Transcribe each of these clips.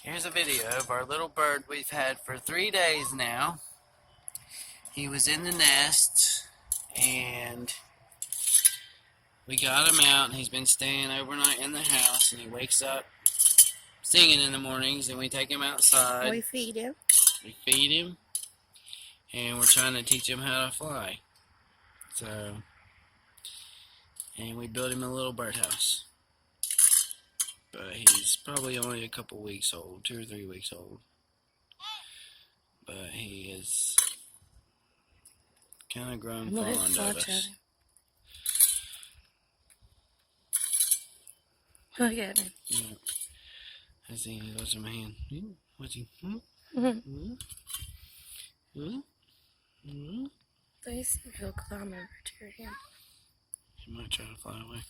Here's a video of our little bird we've had for 3 days now. He was in the nest and we got him out, and he's been staying overnight in the house, and he wakes up singing in the mornings, and we take him outside. We feed him. We feed him, and we're trying to teach him how to fly. And we built him a little birdhouse. But he's probably only a couple weeks old, 2 or 3 weeks old. But he is kind of grown fond of us. Look at him. Yeah. I see he's watching my hand. Watching. They see if he'll climb over to your hand. He might try to fly away.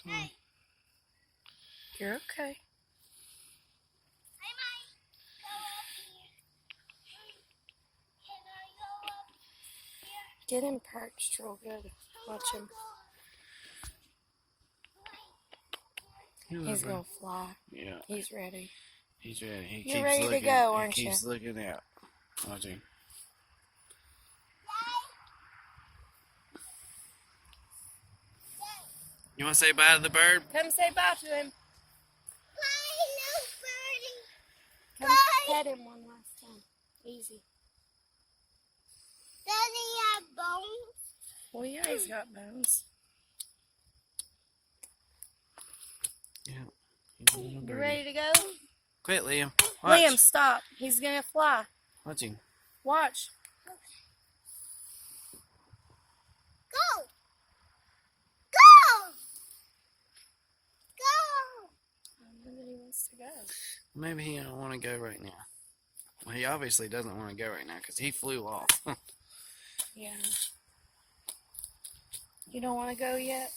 Come on. You're okay. Get him perched real good. Watch him. He's gonna fly. Yeah. He's ready. He's ready. You're ready to go, aren't you? He keeps looking out. Watch him. You want to say bye to the bird? Come say bye to him. Bye, little birdie. Come pet him one last time. Easy. Does he have bones? Well, yeah, he's got bones. Yeah. You ready to go? Quit, Liam. Watch. Liam, stop. He's gonna fly. Watch him. Watch. Go! Go! Go! I know that he wants to go. Maybe he don't want to go right now. Well, he obviously doesn't want to go right now because he flew off. Yeah. You don't want to go yet?